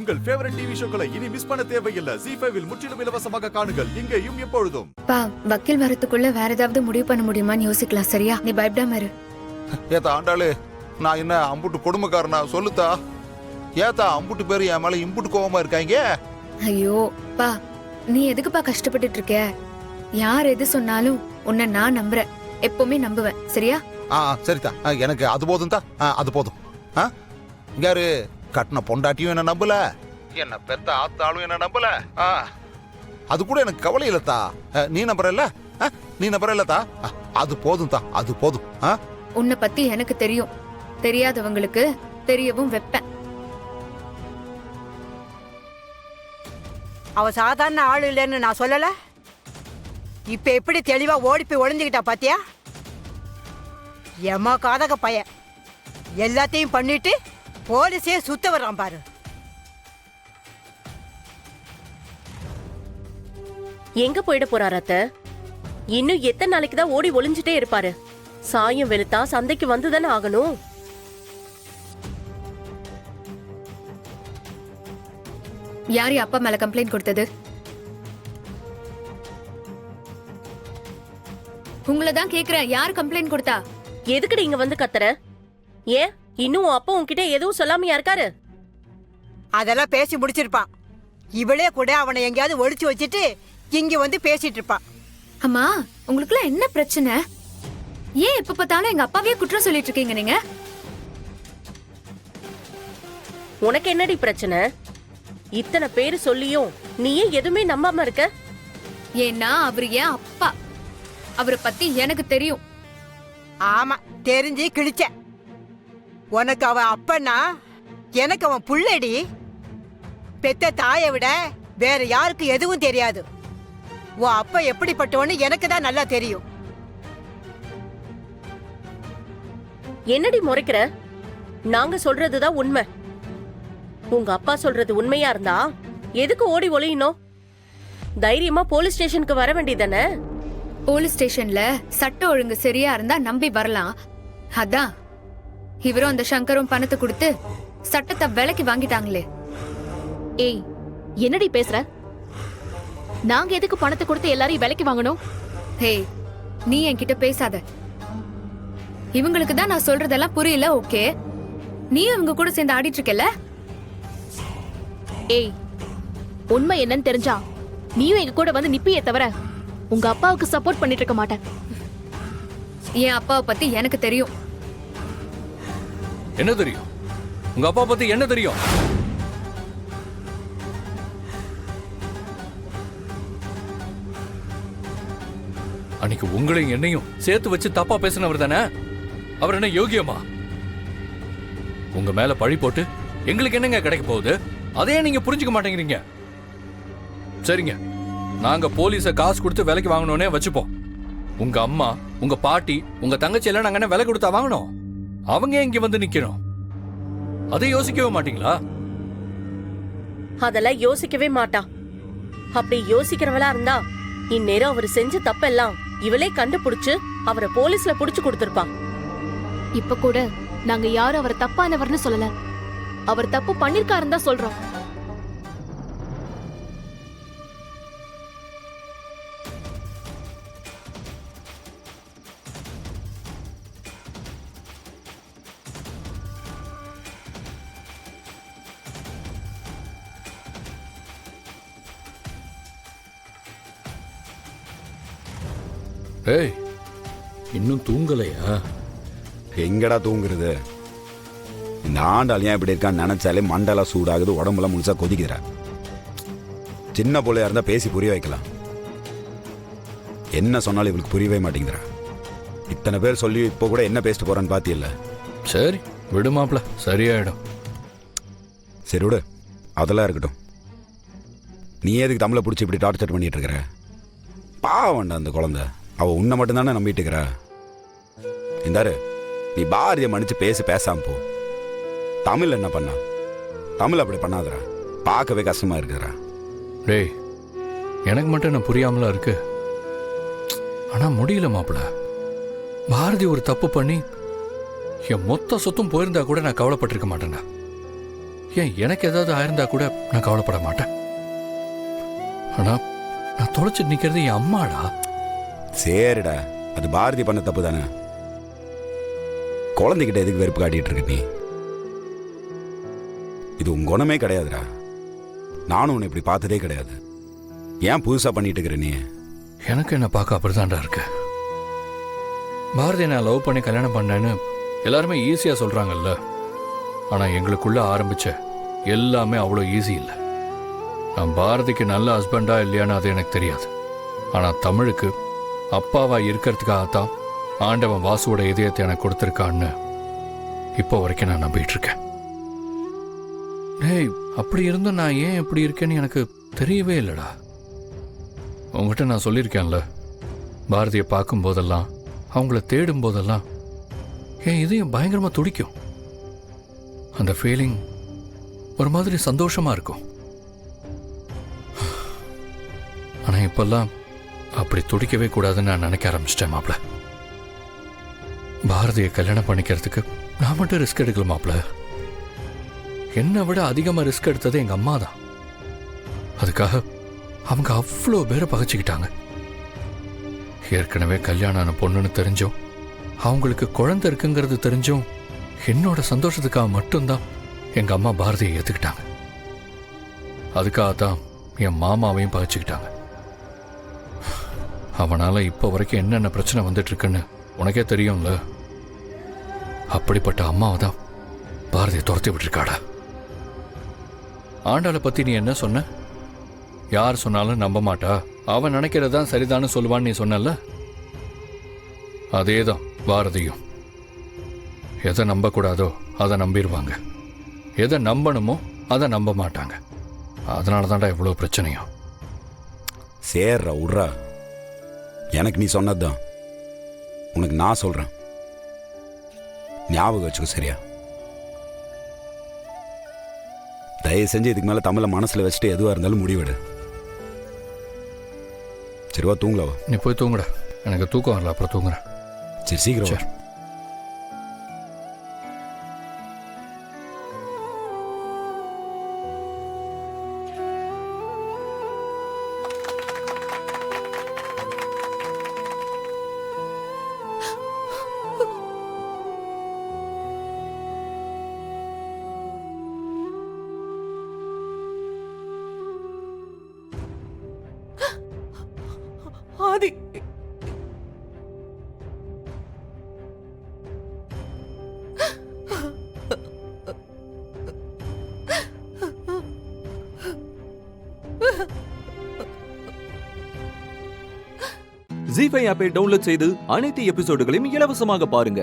உங்கள் favourite TV ஷோக்களை இனி miss பண்ண தேவையில்லை. ZEE5 இல் முற்றிலும் இலவசமாக காணுங்கள், இங்கேயும் எப்பொழுதும். பா, வக்கீல் வரதுக்குள்ள வேற ஏதாவது முடிவு பண்ண முடியுமான்னு யோசிக்கலாம். சரியா? நீ பயப்படாம இரு. ஏத்தா ஆண்டாளு, நான் என்ன அம்புட்டு கொடுமைக்காரனா? சொல்லுத்தா. ஏத்தா அம்புட்டு பேரு என் மேல இம்புட்டு கோவமா இருக்காங்க? ஐயோ பா, நீ எதுக்குப்பா கஷ்டப்பட்டுட்டு இருக்க? யார் எது சொன்னாலும் உன்னை நான் நம்புறேன், எப்பவுமே நம்புவேன். சரியா? சரிதா, எனக்கு அது போதும் தான். அது போதும். யாரு கட்டின பொண்டாட்டியும் என்ன நம்பல, என்ன பெத்த ஆத்தாலும் என்ன நம்பல. அது கூட எனக்கு கவலை இல்லத்தா. நீ நம்புறல்ல? நீ நம்புறல்லத்தா? அது போதும் தான், அது போதும். உன்னை பத்தி எனக்கு தெரியும், தெரியாதவங்களுக்கு தெரியவும் வைப்பேன். அவ சாதாரண ஆள் இல்லைன்னு நான் சொல்லல. இப்ப எப்படி தெளிவா ஓடி போய் ஒளிஞ்சுக்கிட்டா பாத்தியா? எம்மா காதக பையன் எல்லாத்தையும் பண்ணிட்டு போலீஸே சுத்த வர்றான் பாரு. எங்க போயிட போறாரு அத்தை? இன்னும் எத்தனை நாளைக்கு தான் ஓடி ஒளிஞ்சுட்டே இருப்பாரு? சாயம் வெளுத்தா சந்தைக்கு வந்துதானே ஆகணும். யாரு அப்பா மேல கம்ப்ளைண்ட் கொடுத்தது? உங்களதான் கேக்குறேன், யாரு கம்ப்ளைண்ட் கொடுத்தா? எதுக்குடி இங்க வந்து கத்துற? ஏன் இன்னும் அப்பா உன்கிட்ட எதுவும் சொல்லாமையா இருக்காரு? அதெல்லாம் பேசி முடிச்சிருப்பான். இவளே கூட அவனை எங்கேயாவது ஒளிச்சு வச்சுட்டு இங்க வந்து பேசிட்டு இருப்பான். அம்மா, உங்களுக்குலாம் என்ன பிரச்சனை? ஏன் எப்ப பார்த்தாலும் எங்க அப்பாவே குற்றம் சொல்லிட்டு இருக்கீங்க நீங்க? உனக்கு என்னடி பிரச்சனை? இத்தனை பேரு சொல்லியும் நீயே எதுவுமே நம்பாம இருக்க? ஏன்னா அவரு என் அப்பா, அவரை பத்தி எனக்கு தெரியும். ஆமா, தெரிஞ்சு கிழிச்ச. உனக்கு அவன் அப்பன்னா எனக்கு அவன் புள்ளடி. பெத்த தாயை விட வேற யாருக்கு எதுவும் தெரியாது. உன் அப்பா எப்படிப்பட்டவன்னு எனக்கு தான் நல்லா தெரியும். என்னடி முறைக்கிற? நாங்க சொல்றதுதான் உண்மை. உங்க அப்பா சொல்றது உண்மையா இருந்தா எதுக்கு ஓடி ஒளியணும்? தைரியமா போலீஸ் ஸ்டேஷனுக்கு வர வேண்டியதானே? போலீஸ் ஸ்டேஷன்ல சட்ட ஒழுங்கு சரியா இருந்தா நம்பி வரலாம். அதான் இவரும் அந்த சங்கரும் பணத்தை கொடுத்து சட்டத்தை விலைக்கு வாங்கிட்டாங்களே. ஏய், என்னடி பேசுற? நாங்க எதுக்கு பணத்தை கொடுத்து எல்லாரையும் விலைக்கு வாங்கணும்? ஹேய், நீ என்கிட்ட பேசாத. இவங்களுக்கு தான் நான் சொல்றதெல்லாம் புரியல. ஓகே, நீ இவங்க கூட சேர்ந்து ஆடிட்டு இருக்கல. ஏய், உண்மை என்னன்னு தெரிஞ்சா நீயும் எங்க கூட வந்து நிப்பியே தவிர உங்க அப்பாவுக்கு சப்போர்ட் பண்ணிட்டு இருக்க மாட்டேன். என் அப்பாவை பத்தி எனக்கு தெரியும். என்ன தெரியும்? உங்க அப்பா பத்தி என்ன தெரியும்? அன்னைக்கு உங்களையும் என்னையும் சேர்த்து வச்சு தப்பா பேசினவர் தானே? அவர் என்ன யோகியமா? உங்க மேல பழி போட்டு எங்களுக்கு என்னங்க கிடைக்க போகுது? அதையே நீங்க புரிஞ்சுக்க மாட்டேங்கிறீங்க. சரிங்க, நாங்க போலீஸ காசு கொடுத்து விலைக்கு வாங்கணும்னே வச்சுப்போம். உங்க அம்மா, உங்க பாட்டி, உங்க தங்கச்சி எல்லாம் நாங்க என்ன விலை கொடுத்தா வாங்கணும்? அவங்க இங்க வந்து நிக்கணும். அதை யோசிக்கவே மாட்டீங்களா? அதெல்லாம் யோசிக்கவே மாட்டா. அப்படி யோசிக்கிறவளா இருந்தா இந்நேரம் அவர் செஞ்ச தப்பெல்லாம் இவளே கண்டுபிடிச்சு அவரை போலீஸ்ல புடிச்சு கொடுத்திருப்பா. இப்ப கூட நாங்க யாரும் அவர் தப்பானவர்னு சொல்லல, அவர் தப்பு பண்ணிருக்காருன்னு தான் சொல்றோம். ஏய், இன்னும் தூங்கலையா? எங்கடா தூங்குறது? இந்த ஆண்டாள் ஏன் இப்படி இருக்கான்னு நினைச்சாலே மண்டலம் சூடாகுது, உடம்புல முழுசா கொதிக்குதுற. சின்ன பிள்ளையா இருந்தா பேசி புரிய வைக்கலாம். என்ன சொன்னாலும் இவளுக்கு புரியவே மாட்டேங்குதுற. இத்தனை பேர் சொல்லி இப்போ கூட என்ன பேசிட்டு போறான்னு பாத்தியல்ல. சரி விடுமாப்ல, சரியாயிடும். சரி விடு, அதெல்லாம் இருக்கட்டும். நீ எதுக்கு தமிழை பிடிச்சி இப்படி டார்ச்சர் பண்ணிட்டு இருக்கிற? பாவண்டா அந்த குழந்தை, அவ உன்னை மட்டும்தானே நம்பிட்டு இருக்கிறா. இந்தாரு, நீ பாரதியை மன்னிச்சு பேசாம போ. தமிழ் என்ன பண்ணா? தமிழ் அப்படி பண்ணாதரா, பார்க்கவே கஷ்டமா இருக்குறா. டேய், எனக்கு மட்டும் என்ன புரியாமலா இருக்கு. ஆனா முடியல மாப்பிள. பாரதி ஒரு தப்பு பண்ணி என் மொத்த சொத்தும் போயிருந்தா கூட நான் கவலைப்பட்டிருக்க மாட்டேன்டா. ஏன் எனக்கு ஏதாவது ஆயிருந்தா கூட நான் கவலைப்பட மாட்டேன். ஆனா நான் தொலைச்சிட்டு நிக்கிறது என் அம்மாடா. சரிடா, அது பாரதி பண்ண தப்பு தானே. குழந்தைகிட்ட எதுக்கு வெறுப்பு காட்டிட்டு இருக்க நீ? இது உன் குணமே கிடையாதுடா. நானும் உன்னை இப்படி பார்த்ததே கிடையாது. ஏன் புதுசா பண்ணிட்டு இருக்கிற நீ? எனக்கு என்ன பார்க்க அப்படிதான்டா இருக்கு. பாரதியை நான் லவ் பண்ணி கல்யாணம் பண்ணேன்னு எல்லாருமே ஈஸியா சொல்றாங்கல்ல. ஆனா எங்களுக்குள்ள ஆரம்பிச்ச எல்லாமே அவ்வளோ ஈஸி இல்லை. நான் பாரதிக்கு நல்ல ஹஸ்பண்டா இல்லையான்னு அது எனக்கு தெரியாது. ஆனா தமிழுக்கு அப்பாவா இருக்கிறதுக்காகத்தான் ஆண்டவன் வாசுவோட இதயத்தை எனக்கு கொடுத்துருக்கான்னு இப்போ வரைக்கும் நான் நம்பிட்டு இருக்கேன். டேய், அப்படி இருந்தும் நான் ஏன் இப்படி இருக்கேன்னு எனக்கு தெரியவே இல்லைடா. உங்ககிட்ட நான் சொல்லியிருக்கேன்ல, பாரதியை பார்க்கும் போதெல்லாம் அவங்கள தேடும் போதெல்லாம் என் இதயம் பயங்கரமா துடிக்கும். அந்த ஃபீலிங் ஒரு மாதிரி சந்தோஷமா இருக்கும். ஆனா இப்பெல்லாம் அப்படி துடிக்கவே கூடாதுன்னு நான் நினைக்க ஆரம்பிச்சிட்டேன் மாப்ள. பாரதியை கல்யாணம் பண்ணிக்கிறதுக்கு நான் மட்டும் ரிஸ்க் எடுக்கல மாப்ள. என்னை விட அதிகமா ரிஸ்க் எடுத்தது எங்க அம்மா தான். அதுக்காக அவங்க அவ்வளோ பேரை பகைச்சிக்கிட்டாங்க. ஏற்கனவே கல்யாணம் ஆன பொண்ணுன்னு தெரிஞ்சும் அவங்களுக்கு குழந்தை இருக்குங்கிறது தெரிஞ்சும் என்னோட சந்தோஷத்துக்காக மட்டும்தான் எங்க அம்மா பாரதியை ஏத்துக்கிட்டாங்க. அதுக்காகத்தான் என் மாமாவையும் பகைச்சிக்கிட்டாங்க. அவனால இப்ப வரைக்கும் என்னென்ன பிரச்சனை வந்துட்டு இருக்குன்னு உனக்கே தெரியும்ல. அப்படிப்பட்ட அம்மாவை தான் பாரதியை துரத்தி விட்டுருக்காடா. ஆண்டாளை பத்தி நீ என்ன சொன்ன? யார் சொன்னாலும் நம்ப மாட்டா, அவன் நினைக்கிறதான் சரிதான்னு சொல்லுவான்னு நீ சொன்னல. அதேதான் பாரதியும். எதை நம்பக்கூடாதோ அதை நம்பிடுவாங்க, எதை நம்பணுமோ அதை நம்ப மாட்டாங்க. அதனால தான்டா இவ்வளோ பிரச்சனையும். சேர்றா உட்றா. எனக்கு நீ சொன்னதுதான் உனக்கு நான் சொல்றேன். ஞாபகம் வச்சுக்கோ, சரியா? தயவு செஞ்சு இதுக்கு மேல தமிழை மனசுல வச்சுட்டு எதுவா இருந்தாலும் முடிவெடு. சரிவா, தூங்கலவா? நீ போய் தூங்குடா, எனக்கு தூக்கம் வரல, அப்புறம் தூங்குறேன். சரி, சீக்கிரம் வா. ஆதி, ஜீ5 ஆப்பை டவுன்லோட் செய்து அனைத்து எபிசோடுகளையும் இலவசமாக பாருங்க.